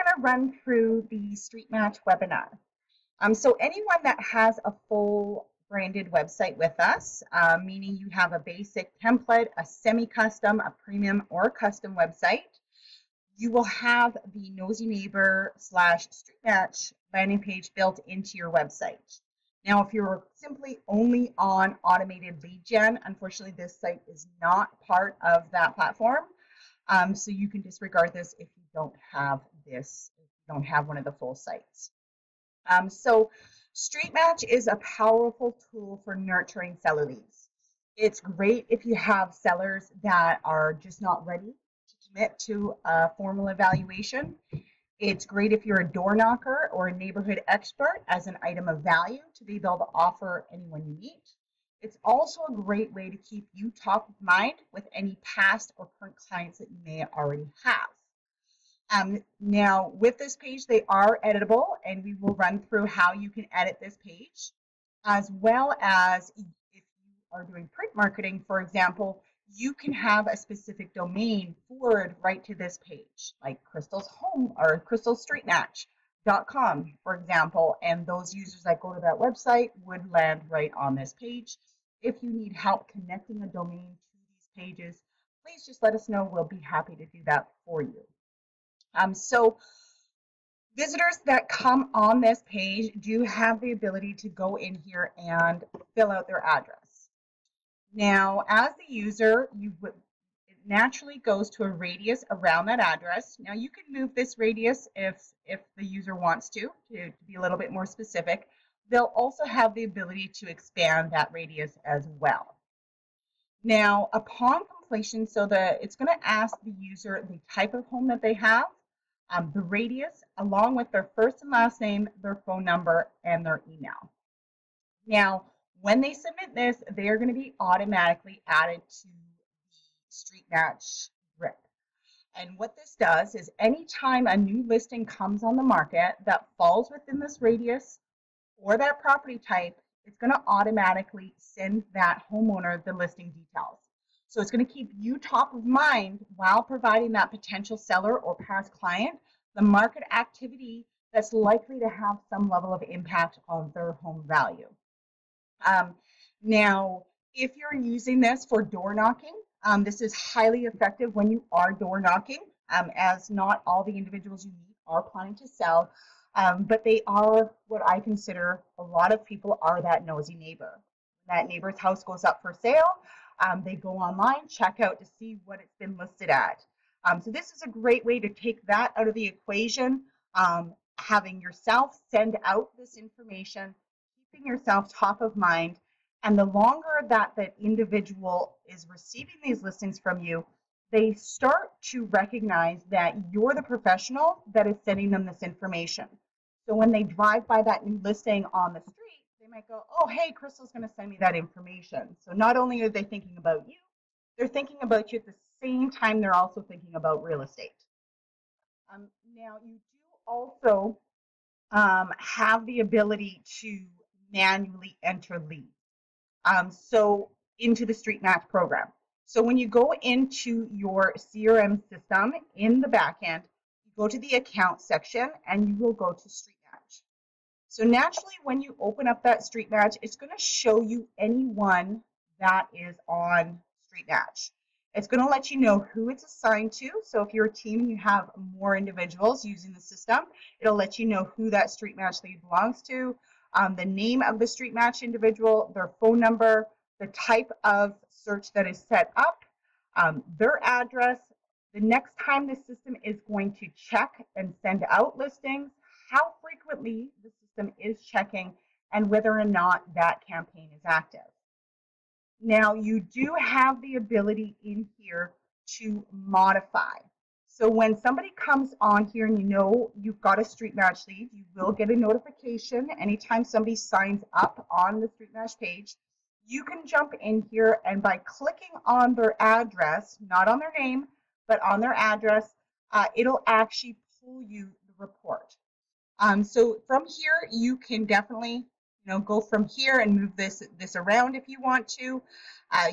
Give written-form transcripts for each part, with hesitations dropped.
going to run through the Streetmatch webinar. So anyone that has a full branded website with us, meaning you have a basic template, a semi-custom, a premium, or a custom website, you will have the Nosey Neighbor / Streetmatch landing page built into your website. Now, if you're simply only on automated lead gen, unfortunately, this site is not part of that platform. So you can disregard this if you don't have this, if you don't have one of the full sites. So Streetmatch is a powerful tool for nurturing seller leads. It's great if you have sellers that are just not ready to commit to a formal evaluation. It's great if you're a door knocker or a neighborhood expert as an item of value to be able to offer anyone you meet. It's also a great way to keep you top of mind with any past or current clients that you may already have. Now, with this page, they are editable, and we will run through how you can edit this page, as well as if you are doing print marketing, for example, you can have a specific domain forward right to this page, like Crystal's Home or crystalstreetmatch.com, for example, and those users that go to that website would land right on this page. If you need help connecting a domain to these pages, please just let us know. We'll be happy to do that for you. So visitors that come on this page do have the ability to go in here and fill out their address. Now, as the user, it naturally goes to a radius around that address. Now, you can move this radius if the user wants to be a little bit more specific. They'll also have the ability to expand that radius as well. Now, upon completion, it's going to ask the user the type of home that they have, the radius, along with their first and last name, their phone number, and their email. Now, when they submit this, they are going to be automatically added to the Streetmatch grid. And what this does is anytime a new listing comes on the market that falls within this radius or that property type, it's going to automatically send that homeowner the listing details. So it's going to keep you top of mind while providing that potential seller or past client the market activity that's likely to have some level of impact on their home value. Now, if you're using this for door knocking, this is highly effective when you are door knocking, as not all the individuals you meet are planning to sell, but they are what I consider a lot of people are that nosy neighbor. That neighbor's house goes up for sale. They go online, check out to see what it's been listed at. So this is a great way to take that out of the equation, having yourself send out this information, keeping yourself top of mind, and the longer that that individual is receiving these listings from you, they start to recognize that you're the professional that is sending them this information. So when they drive by that new listing on the street, they might go, oh, hey, Crystal's going to send me that information. So not only are they thinking about you, they're thinking about you at the same time they're also thinking about real estate. Now, you do also have the ability to manually enter leads so into the Streetmatch program. So when you go into your CRM system in the back end, you go to the account section and you will go to Streetmatch. So naturally, when you open up that Streetmatch, it's going to show you anyone that is on Streetmatch. It's going to let you know who it's assigned to. So if you're a team and you have more individuals using the system, it'll let you know who that Streetmatch lead belongs to, the name of the Streetmatch individual, their phone number, the type of search that is set up, their address, the next time the system is going to check and send out listings, how frequently the system is checking, and whether or not that campaign is active. Now, you do have the ability in here to modify. So when somebody comes on here and you know you've got a Streetmatch lead, you will get a notification anytime somebody signs up on the Streetmatch page. You can jump in here and by clicking on their address, not on their name, but on their address, it'll actually pull you the report. So from here, you can definitely go from here and move this around if you want to.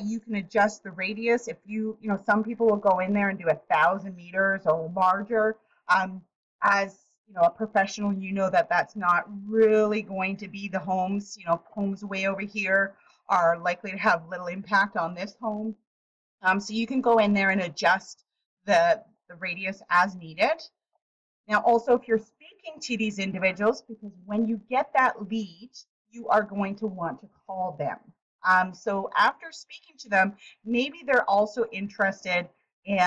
You can adjust the radius. If some people will go in there and do 1,000 meters or larger. as a professional, that that's not really going to be the homes. Homes way over here are likely to have little impact on this home. So you can go in there and adjust the radius as needed. Now, also, if you're speaking to these individuals, because when you get that lead, you are going to want to call them. So after speaking to them, maybe they're also interested in,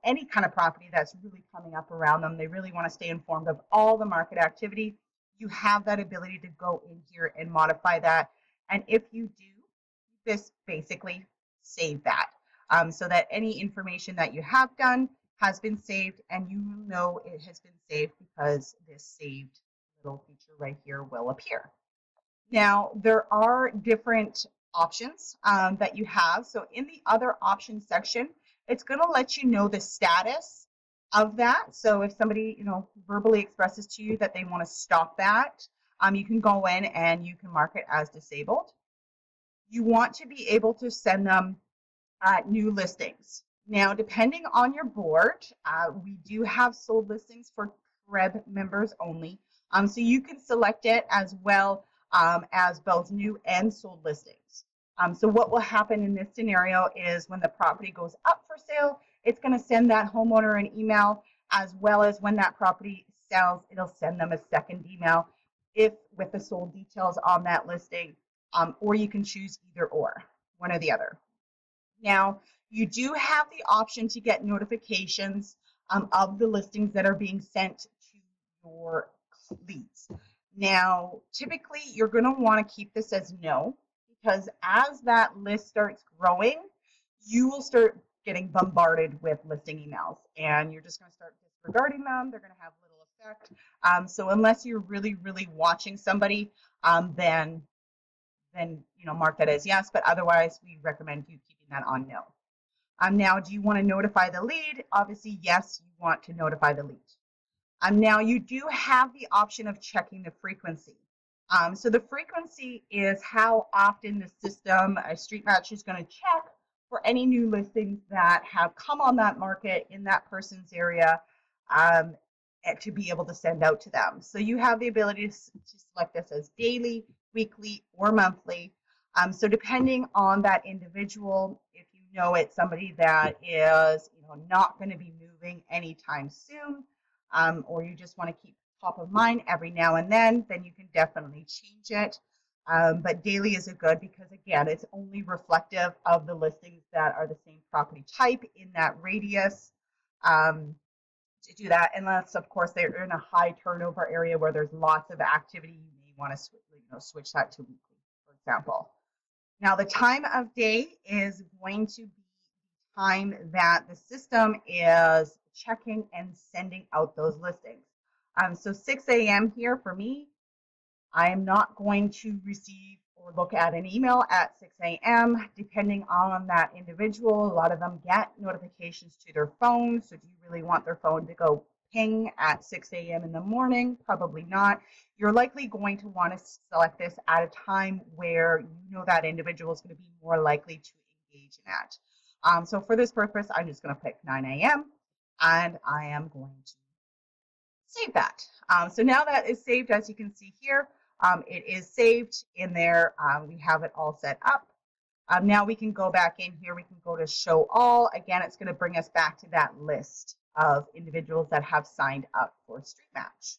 any kind of property that's really coming up around them. They really want to stay informed of all the market activity. You have that ability to go in here and modify that. And if you do, this basically save that, so that any information that you have done has been saved, and it has been saved because this saved little feature right here will appear. Now, there are different options that you have. So in the other options section, it's going to let you know the status of that. So if somebody, verbally expresses to you that they want to stop that, you can go in and you can mark it as disabled. You want to be able to send them new listings. Now, depending on your board, we do have sold listings for CREB members only. So you can select it as well as both new and sold listings. So what will happen in this scenario is when the property goes up for sale, it's going to send that homeowner an email, as well as when that property sells, it'll send them a second email with the sold details on that listing, or you can choose either or, one or the other. Now, you do have the option to get notifications of the listings that are being sent to your leads. Now, typically, you're going to want to keep this as no, because as that list starts growing, you will start getting bombarded with listing emails, and you're just going to start disregarding them. They're going to have little effect. So unless you're really, really watching somebody, then mark that as yes, but otherwise we recommend you keeping that on no. Now, do you want to notify the lead? Obviously, yes, you want to notify the lead. Now, you do have the option of checking the frequency. So the frequency is how often the system, Streetmatch, is going to check for any new listings that have come on that market in that person's area, to be able to send out to them. So you have the ability to select this as daily, weekly, or monthly. So depending on that individual, if you know it's somebody that is not going to be moving anytime soon, or you just want to keep top of mind every now and then you can definitely change it. But daily is a good, because again, it's only reflective of the listings that are the same property type in that radius. To do that, unless of course they're in a high turnover area where there's lots of activity, you may want to switch that to weekly, for example. Now, the time of day is going to be the time that the system is checking and sending out those listings. So 6 a.m. here for me, I am not going to receive or look at an email at 6 a.m. Depending on that individual, a lot of them get notifications to their phone. So do you really want their phone to go ping at 6 a.m. in the morning? Probably not. You're likely going to want to select this at a time where that individual is going to be more likely to engage in that. So for this purpose, I'm just going to pick 9 a.m. and I am going to save that. So now that is saved, as you can see here, it is saved in there. We have it all set up. Now we can go back in here. We can go to show all. Again, it's going to bring us back to that list of individuals that have signed up for Streetmatch.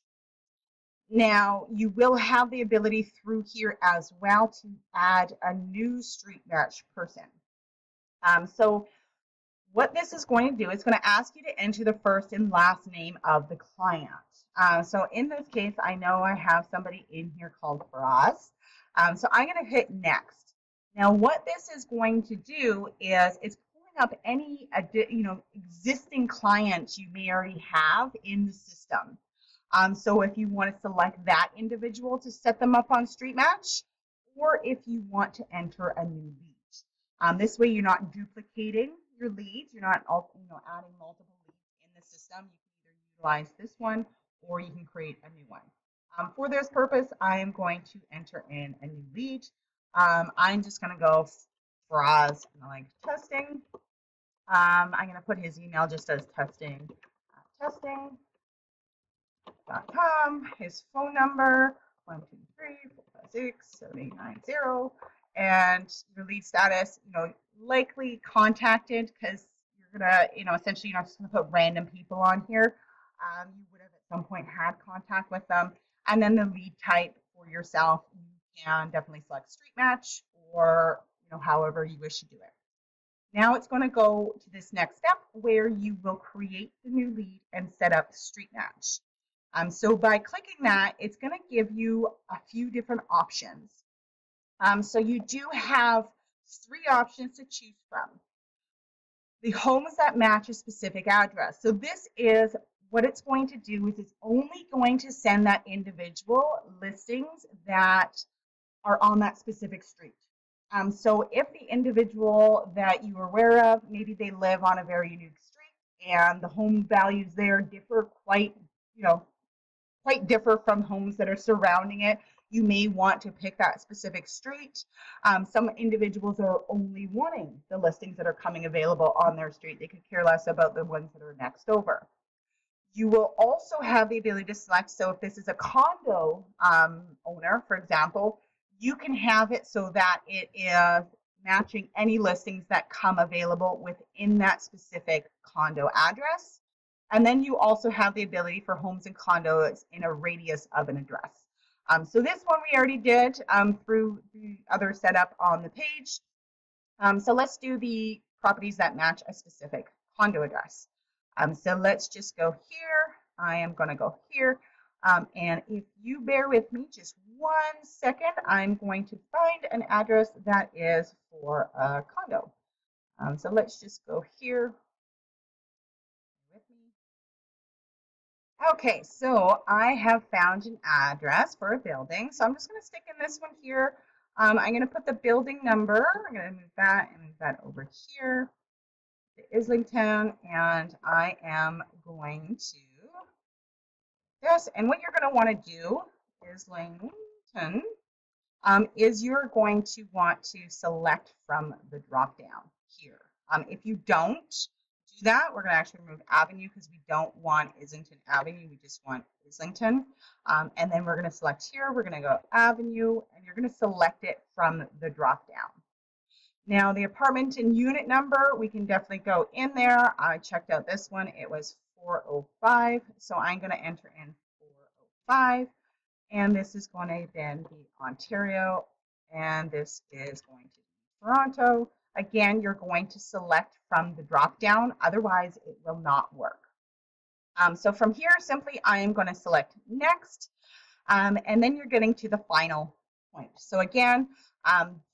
Now, you will have the ability through here as well to add a new Streetmatch person. So what this is going to do, it's going to ask you to enter the first and last name of the client. So in this case, I know I have somebody in here called Faraz. So I'm going to hit next. Now, what this is going to do is it's pulling up any existing clients you may already have in the system. So if you want to select that individual to set them up on Streetmatch, or if you want to enter a new lead. This way, you're not duplicating your leads. You're not adding multiple leads in the system. You can either utilize this one, or you can create a new one. For this purpose, I am going to enter in a new lead. I'm just going to go Faraz, like testing. I'm going to put his email just as testing. Nosey.com, his phone number, 123-456-7890, and your lead status, likely contacted, because you're gonna, essentially you're not just gonna put random people on here. You would have at some point had contact with them. And then the lead type for yourself, you can definitely select Streetmatch, or however you wish to do it. Now it's going to go to this next step where you will create the new lead and set up Streetmatch. So by clicking that, it's going to give you a few different options. So you do have 3 options to choose from. The homes that match a specific address. So this is what it's going to do, is it's only going to send that individual listings that are on that specific street. So if the individual that you are aware of, maybe they live on a very unique street and the home values there differ quite differ from homes that are surrounding it, you may want to pick that specific street. Some individuals are only wanting the listings that are coming available on their street. They could care less about the ones that are next over. You will also have the ability to select, so if this is a condo owner, for example, you can have it so that it is matching any listings that come available within that specific condo address. And then you also have the ability for homes and condos in a radius of an address. So this one we already did through the other setup on the page. So let's do the properties that match a specific condo address. So let's just go here. I am going to go here. And if you bear with me just 1 second, I'm going to find an address that is for a condo. So let's just go here. Okay, so I have found an address for a building. So I'm just going to stick in this one here. I'm going to put the building number. I'm going to move that and move that over here to Islington. And I am going to this. And what you're going to want to do, Islington, is you're going to want to select from the drop down here. If you don't do that, we're going to actually remove Avenue because we don't want Islington Avenue. We just want Islington. And then we're going to select here. We're going to go Avenue, and you're going to select it from the drop down. Now, the apartment and unit number, we can definitely go in there. I checked out this one. It was 405. So I'm going to enter in 405. And this is going to then be Ontario. And this is going to be Toronto. Again, you're going to select from the drop down, otherwise it will not work. So from here, simply I am going to select next, and then you're getting to the final point. So again,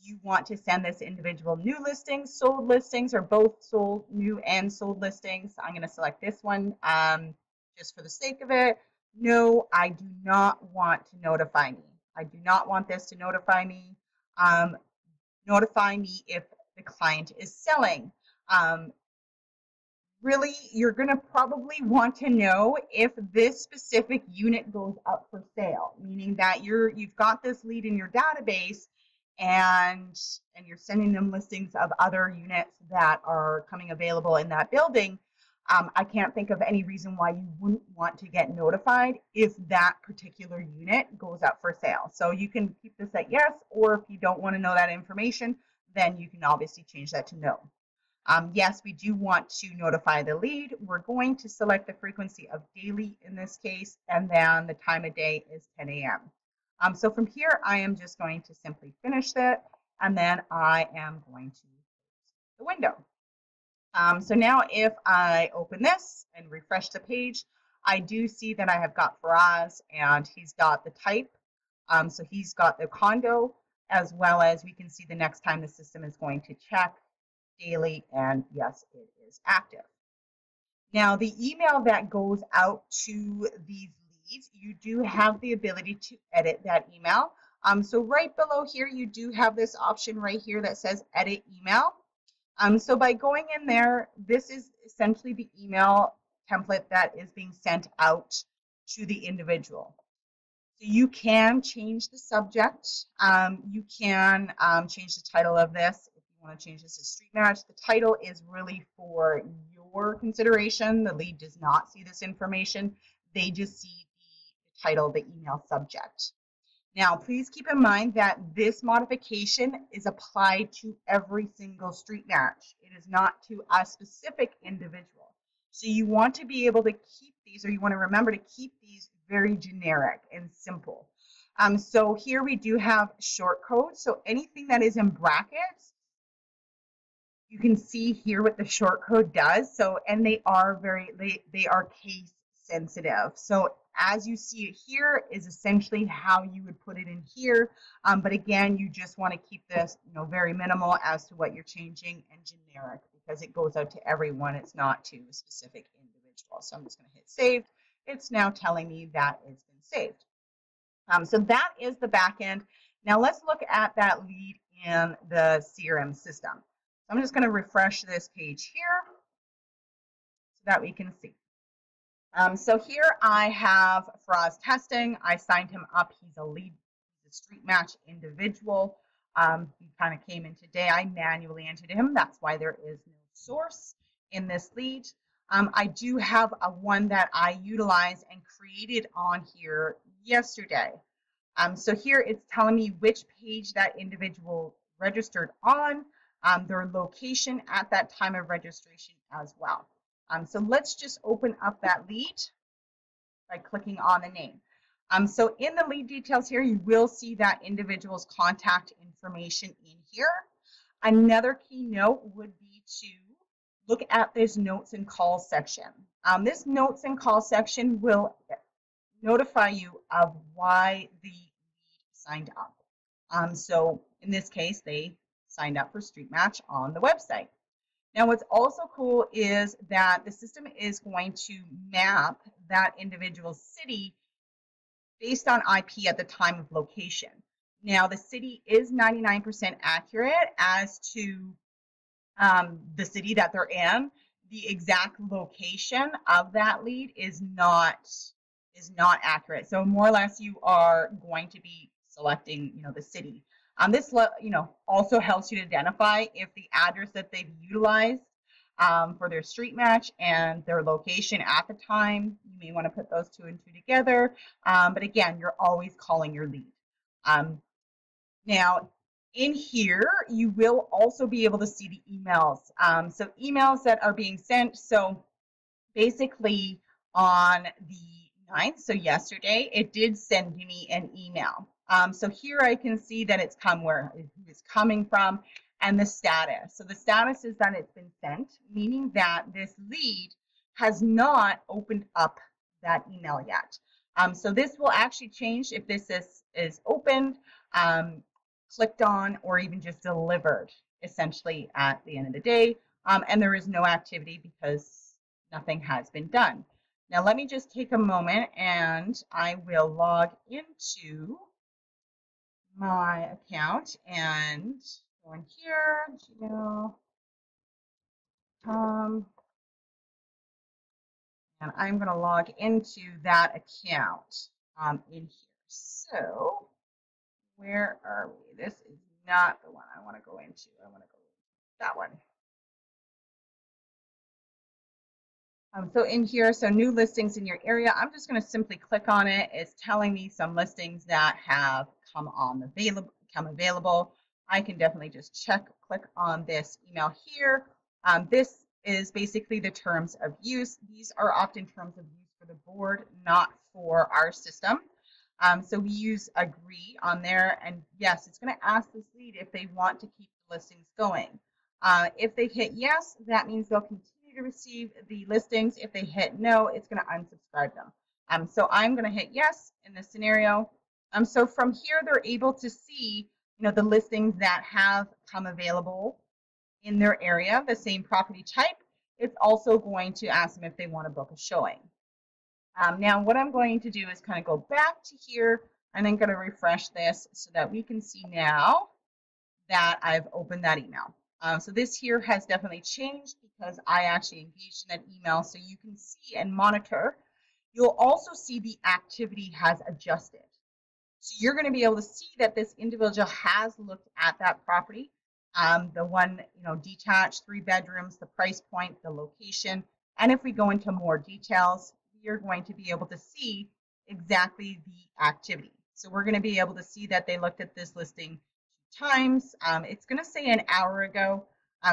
you want to send this individual new listings, sold listings, or both sold, new and sold listings. I'm going to select this one just for the sake of it. No, I do not want to notify me. I do not want this to notify me. Notify me if the client is selling. Really, you're going to probably want to know if this specific unit goes up for sale, meaning that you've got this lead in your database and you're sending them listings of other units that are coming available in that building. I can't think of any reason why you wouldn't want to get notified if that particular unit goes up for sale. So you can keep this at yes, or if you don't want to know that information, then you can obviously change that to no. Yes, we do want to notify the lead. We're going to select the frequency of daily in this case, and then the time of day is 10 a.m. So from here, I am just going to simply finish that, and then I am going to close the window. So now if I open this and refresh the page, I do see that I have got Faraz, and he's got the type. So he's got the condo, as well as we can see the next time the system is going to check daily, and yes, it is active. Now, the email that goes out to these leads, you do have the ability to edit that email. So right below here, you do have this option right here that says edit email. So by going in there, this is essentially the email template that is being sent out to the individual. So you can change the subject. You can change the title of this. If you want to change this to Streetmatch, the title is really for your consideration. The lead does not see this information. They just see title, the email subject. Now, please keep in mind that this modification is applied to every single street match. It is not to a specific individual. So you want to be able to keep these, or you want to remember to keep these very generic and simple. So here we do have short code. So anything that is in brackets, you can see here what the short code does. So, and they are they are case sensitive. So as you see it here is essentially how you would put it in here. But again, you just want to keep this, very minimal as to what you're changing and generic because it goes out to everyone. It's not to a specific individual. So I'm just going to hit save. It's now telling me that it's been saved. So that is the back end. Now let's look at that lead in the CRM system. So I'm just going to refresh this page here so that we can see. So here I have Faraz testing. I signed him up. He's a lead, he's a street match individual. He kind of came in today. I manually entered him. That's why there is no source in this lead. I do have a one that I utilized and created on here yesterday. So here it's telling me which page that individual registered on, their location at that time of registration as well. So let's just open up that lead by clicking on the name. So in the lead details here, you will see that individual's contact information in here. Another key note would be to look at this notes and calls section. This notes and calls section will notify you of why the lead signed up. So in this case, they signed up for Streetmatch on the website. Now, what's also cool is that the system is going to map that individual city based on IP at the time of location. Now, the city is 99% accurate as to the city that they're in. The exact location of that lead is not accurate. So more or less, you are going to be selecting, the city. This, also helps you to identify if the address that they've utilized for their street match and their location at the time, you may want to put those two and two together. But again, you're always calling your lead. Now, in here, you will also be able to see the emails. So emails that are being sent. So basically on the 9th, so yesterday, it did send me an email. So here I can see that it's where it's coming from and the status. So the status is that it's been sent, meaning that this lead has not opened up that email yet. So this will actually change if this is opened, clicked on, or even just delivered essentially at the end of the day. And there is no activity because nothing has been done. Now let me just take a moment and I will log into my account and go in here, and I'm going to log into that account in here. So where are we? This is not the one I want to go into. I want to go into that one. So in here, so new listings in your area, I'm just going to simply click on it. It's telling me some listings that have come available. I can definitely just click on this email here. This is basically the terms of use. These are often terms of use for the board, not for our system. So we use agree on there, and yes, it's going to ask this lead if they want to keep the listings going. If they hit yes, that means they'll continue to receive the listings. If they hit no, it's going to unsubscribe them. So I'm going to hit yes in this scenario. So from here, they're able to see, the listings that have come available in their area, the same property type. It's also going to ask them if they want to book a showing. Now, what I'm going to do is kind of go back to here and then going to refresh this so that we can see now that I've opened that email. So this here has definitely changed because I actually engaged in that email, so you can see and monitor. You'll also see the activity has adjusted. So you're going to be able to see that this individual has looked at that property, the one, detached, 3 bedrooms, the price point, the location. And if we go into more details, you're going to be able to see exactly the activity. So we're going to be able to see that they looked at this listing 2 times. It's going to say an hour ago,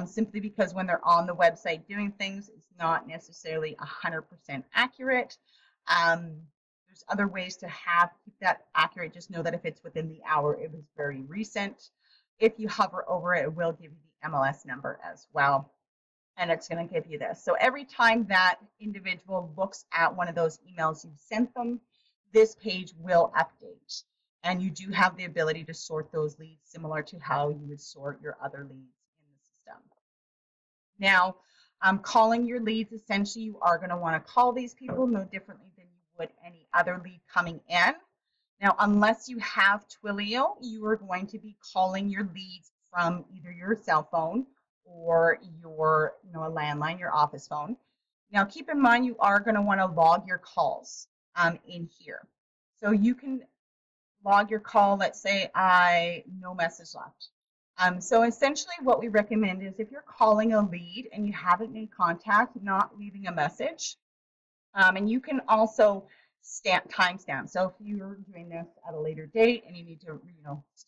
simply because when they're on the website doing things, it's not necessarily 100% accurate. There's other ways to keep that accurate. Just know that if it's within the hour, it was very recent. If you hover over it, it will give you the MLS number as well. And it's going to give you this. So every time that individual looks at one of those emails you've sent them, this page will update. And you do have the ability to sort those leads similar to how you would sort your other leads in the system. Now, calling your leads, essentially you are going to want to call these people no differently than you would any other lead coming in. Now, unless you have Twilio, you are going to be calling your leads from either your cell phone or your, a landline, your office phone. Now, keep in mind you are going to want to log your calls in here. So you can log your call. Let's say no message left. So essentially what we recommend is if you're calling a lead and you haven't made contact, not leaving a message. And you can also timestamp. So if you're doing this at a later date and you need to,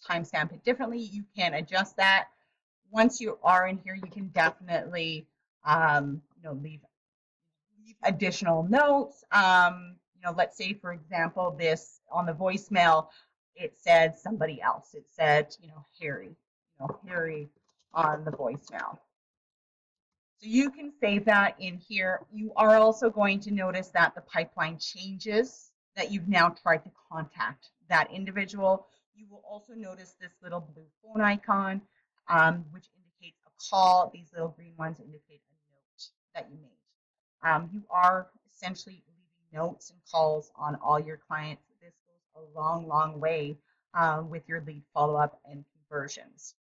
timestamp it differently, you can adjust that. Once you are in here, you can definitely, leave additional notes. Let's say, for example, this on the voicemail, it said somebody else. It said, Harry, Harry on the voicemail. So you can save that in here. You are also going to notice that the pipeline changes, that you've now tried to contact that individual. You will also notice this little blue phone icon, which indicates a call. These little green ones indicate a note that you made. You are essentially leaving notes and calls on all your clients. This goes a long, long way with your lead follow-up and conversions.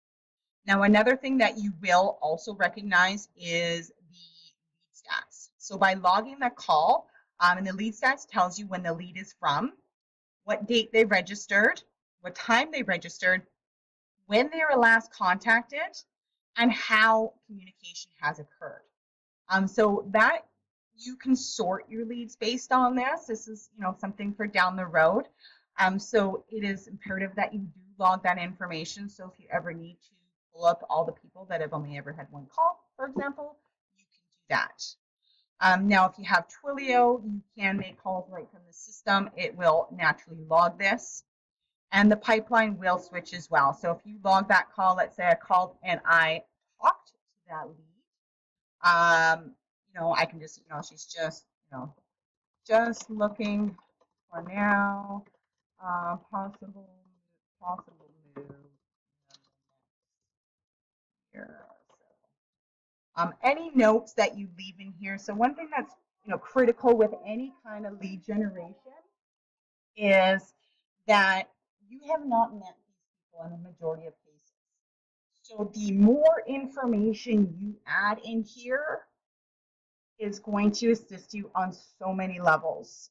Now, another thing that you will also recognize is the lead stats. So by logging the call, and the lead stats tells you when the lead is from, what date they registered, what time they registered, when they were last contacted, and how communication has occurred. So that you can sort your leads based on this. This is, something for down the road. So it is imperative that you do log that information. So if you ever need to pull up all the people that have only ever had one call, for example, you can do that. Now, if you have Twilio, you can make calls right from the system. It will naturally log this. And the pipeline will switch as well. So if you log that call, let's say I called and I talked to that lead, I can just, she's just, just looking for now, possible move here. So, any notes that you leave in here. So one thing that's, critical with any kind of lead generation is that you have not met these people in the majority of cases. So the more information you add in here is going to assist you on so many levels,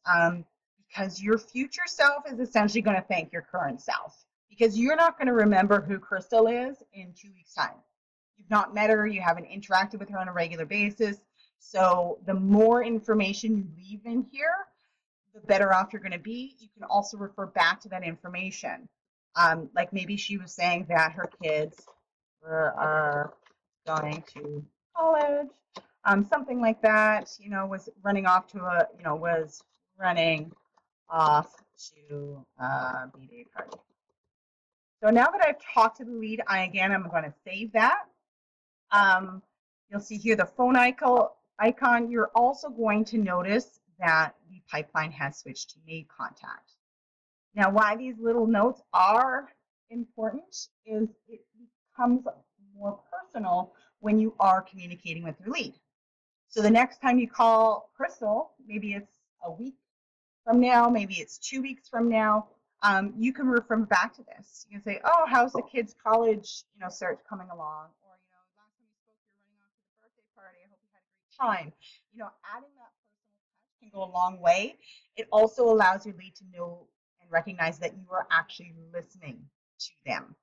because your future self is essentially going to thank your current self, because you're not going to remember who Crystal is in 2 weeks' time. You've not met her, you haven't interacted with her on a regular basis. So the more information you leave in here, the better off you're going to be. You can also refer back to that information. Like maybe she was saying that her kids are going to college, something like that, was running off to a B-day party. So now that I've talked to the lead, I'm going to save that. You'll see here the phone icon. You're also going to notice that the pipeline has switched to made contact. Now, why these little notes are important is it becomes more personal when you are communicating with your lead. So the next time you call Crystal, maybe it's a week from now, maybe it's 2 weeks from now, you can refer back to this. You can say, oh, how's the kids' college, search coming along? Or, last time we spoke, you're running off to the birthday party. I hope you had a great time. Adding that personal touch can go a long way. It also allows your lead to know and recognize that you are actually listening to them.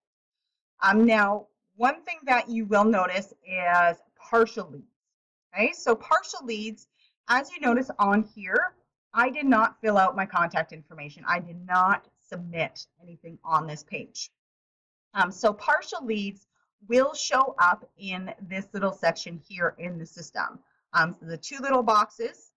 Now, one thing that you will notice is partial leads. Okay, so partial leads, as you notice on here, I did not fill out my contact information. I did not submit anything on this page. So partial leads will show up in this little section here in the system. So the two little boxes,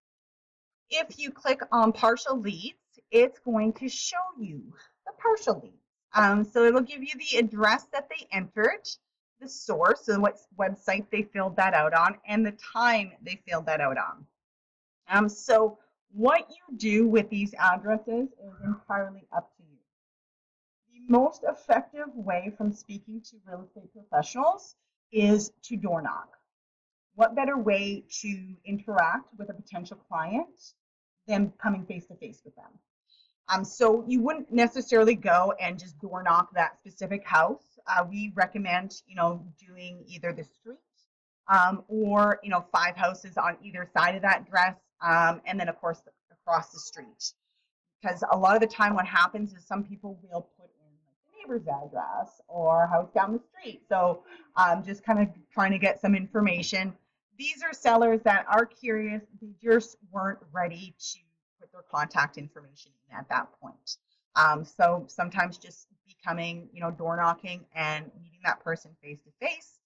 if you click on partial leads, it's going to show you the partial leads. So it'll give you the address that they entered, the source, so what website they filled that out on, and the time they filled that out on. So what you do with these addresses is entirely up to you. The most effective way from speaking to real estate professionals is to door knock. What better way to interact with a potential client than coming face to face with them? So you wouldn't necessarily go and just door knock that specific house. We recommend, doing either the street or, 5 houses on either side of that address, and then of course across the street. Because a lot of the time what happens is some people will put in like the neighbor's address or house down the street. So just kind of trying to get some information. These are sellers that are curious. They just weren't ready to put their contact information in at that point. So sometimes just becoming, door knocking and meeting that person face to face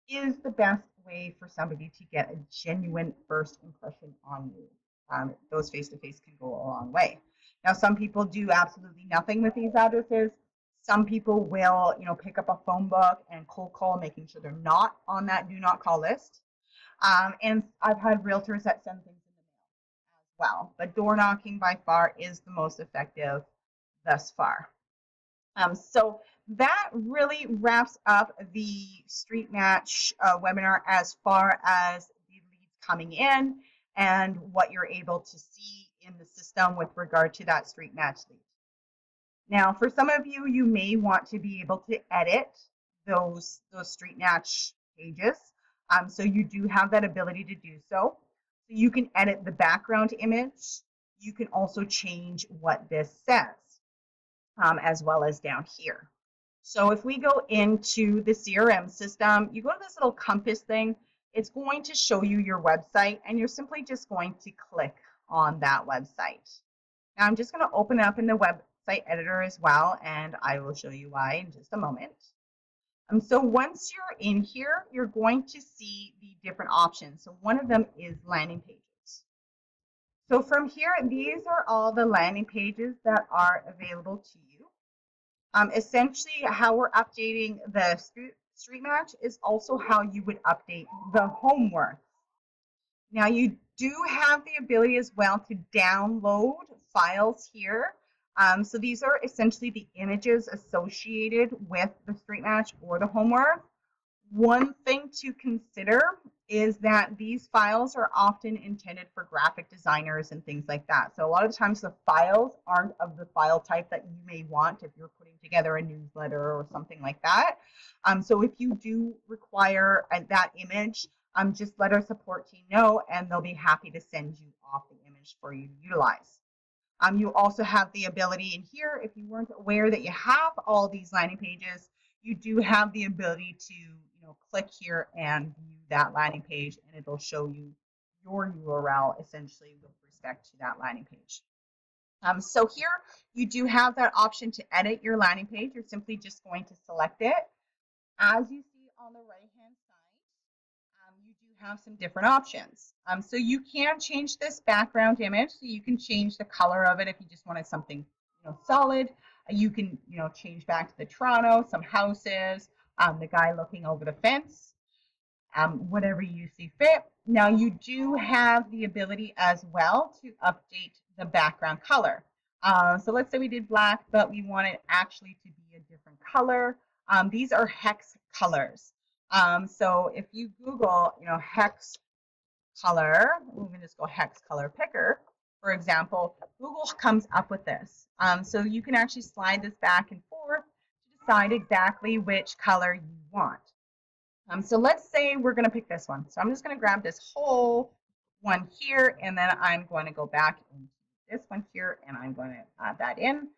is the best way for somebody to get a genuine first impression on you. Those face to face can go a long way. Now, some people do absolutely nothing with these addresses. Some people will, pick up a phone book and cold call, making sure they're not on that do not call list. And I've had realtors that send things in the mail as well. But door knocking by far is the most effective thus far. So that really wraps up the Streetmatch webinar as far as the leads coming in and what you're able to see in the system with regard to that Streetmatch lead. Now, for some of you, you may want to be able to edit those Streetmatch pages. So you do have that ability to do so. So you can edit the background image. You can also change what this says, as well as down here. So if we go into the CRM system, you go to this little compass thing. It's going to show you your website, and you're simply just going to click on that website. Now I'm just going to open up in the website editor as well, and I will show you why in just a moment. So once you're in here, you're going to see the different options. So one of them is landing pages. So from here, these are all the landing pages that are available to you. Essentially, how we're updating the Streetmatch is also how you would update the homework. Now, you do have the ability as well to download files here. So these are essentially the images associated with the Streetmatch or the homework. One thing to consider is that these files are often intended for graphic designers and things like that. So a lot of times the files aren't of the file type that you may want if you're putting together a newsletter or something like that. So if you do require that image, just let our support team know and they'll be happy to send you off the image for you to utilize. You also have the ability in here, if you weren't aware that you have all these landing pages, you do have the ability to click here and view that landing page, and it'll show you your URL essentially with respect to that landing page. So here you do have that option to edit your landing page. You're simply just going to select it. As you see on the right hand side, you do have some different options. So you can change this background image. So you can change the color of it if you just wanted something solid. You can change back to the Toronto, some houses, the guy looking over the fence, whatever you see fit. Now you do have the ability as well to update the background color. So let's say we did black, but we want it actually to be a different color. These are hex colors. So if you Google, hex color, we can just go hex color picker, for example, Google comes up with this. So you can actually slide this back and forth to decide exactly which color you want. So let's say we're going to pick this one. So I'm just going to grab this whole one here, and then I'm going to go back into this one here, and I'm going to add that in.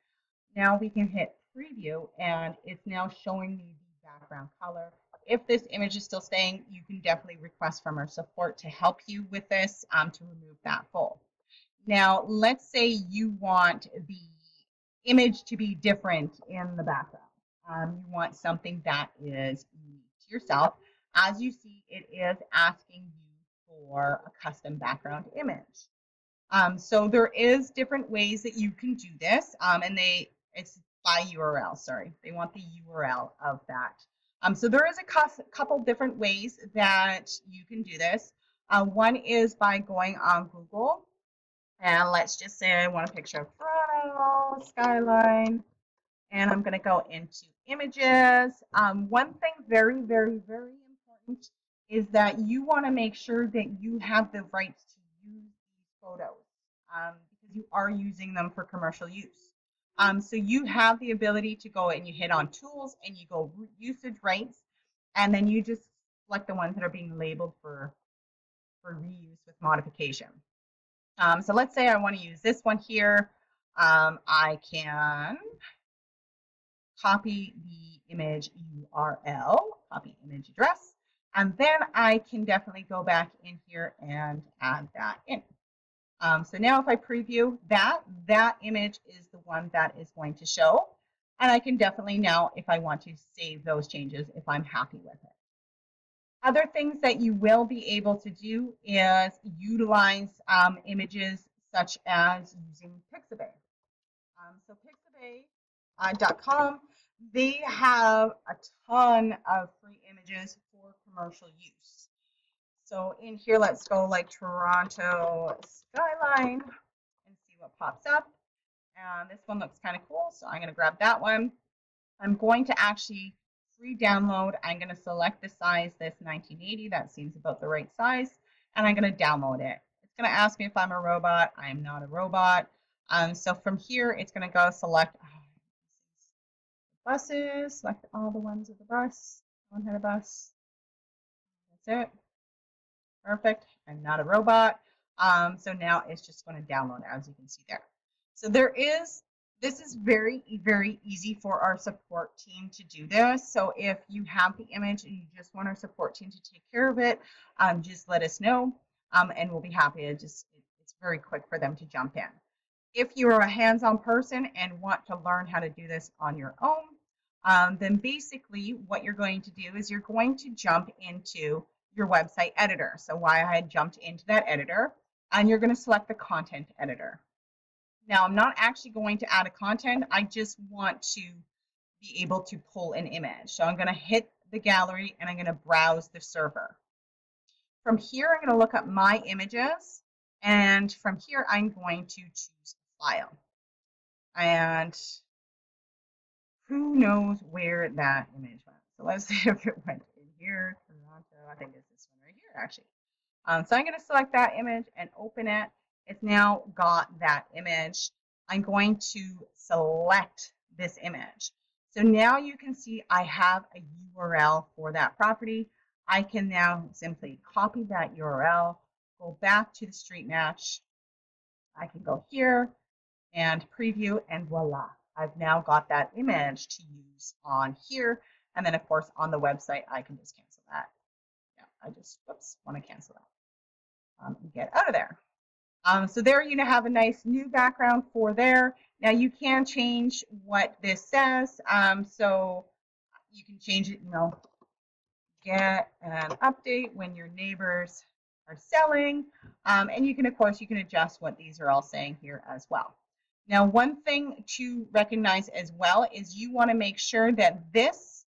Now we can hit preview, and it's now showing me the background color. If this image is still staying, you can definitely request from our support to help you with this to remove that full. Now, let's say you want the image to be different in the background. You want something that is unique to yourself. As you see, it is asking you for a custom background image. So there is different ways that you can do this, and it's by URL. Sorry, they want the URL of that. So there is a couple different ways that you can do this. One is by going on Google, and let's just say I want a picture of Toronto skyline, and I'm going to go into images. One thing very, very, very important is that you want to make sure that you have the rights to use these photos because you are using them for commercial use. So you have the ability to go and you hit on tools and you go usage rights, and then you just select the ones that are being labeled for reuse with modification. So let's say I want to use this one here. I can copy the image URL, copy image address, and then I can definitely go back in here and add that in. So now if I preview that image is the one that is going to show. And I can definitely now, if I want to, save those changes if I'm happy with it. Other things that you will be able to do is utilize images such as using Pixabay. So Pixabay.com, they have a ton of free images for commercial use. So in here, let's go like Toronto skyline and see what pops up. And this one looks kind of cool, so I'm going to grab that one. I'm going to actually free download. I'm going to select the size, this 1980. That seems about the right size. And I'm going to download it. It's going to ask me if I'm a robot. I am not a robot. So from here, it's going to go select buses, select all the ones of the bus. One had a bus. That's it. Perfect. I'm not a robot. So now it's just going to download, as you can see there. So this is very, very easy for our support team to do this. So if you have the image and you just want our support team to take care of it, just let us know, and we'll be happy to it's very quick for them to jump in. If you're a hands-on person and want to learn how to do this on your own, then basically what you're going to do is you're going to jump into your website editor. So why I had jumped into that editor, and you're going to select the content editor. Now, I'm not actually going to add a content. I just want to be able to pull an image. So I'm going to hit the gallery and I'm going to browse the server. From here, I'm going to look up my images. And from here, I'm going to choose file. And who knows where that image went. So let's see if it went in here, Toronto. I think it's this one right here, actually. So I'm going to select that image and open it. It's now got that image. I'm going to select this image. So now you can see I have a URL for that property. I can now simply copy that URL, go back to the Streetmatch. I can go here and preview, and voila. I've now got that image to use on here. And then, of course, on the website, I can just cancel that. Yeah, I just, whoops, want to cancel that. And get out of there. So there you have a nice new background for there. Now you can change what this says. So you can change it, get an update when your neighbors are selling. And you can, of course, you can adjust what these are all saying here as well. Now, one thing to recognize as well is you want to make sure that this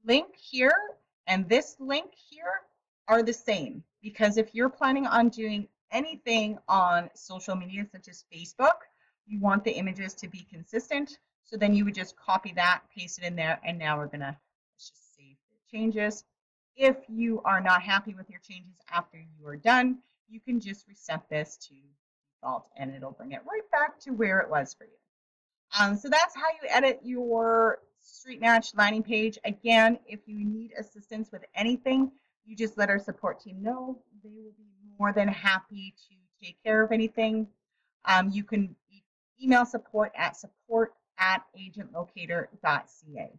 link here and this link here are the same. Because if you're planning on doing anything on social media such as Facebook, you want the images to be consistent. So then you would just copy that, paste it in there, and now we're going to just save the changes. If you are not happy with your changes after you are done, you can just reset this to default and it'll bring it right back to where it was for you. So that's how you edit your Streetmatch landing page. Again, if you need assistance with anything, you just let our support team know. They will be more than happy to take care of anything. You can email support at agentlocator.ca.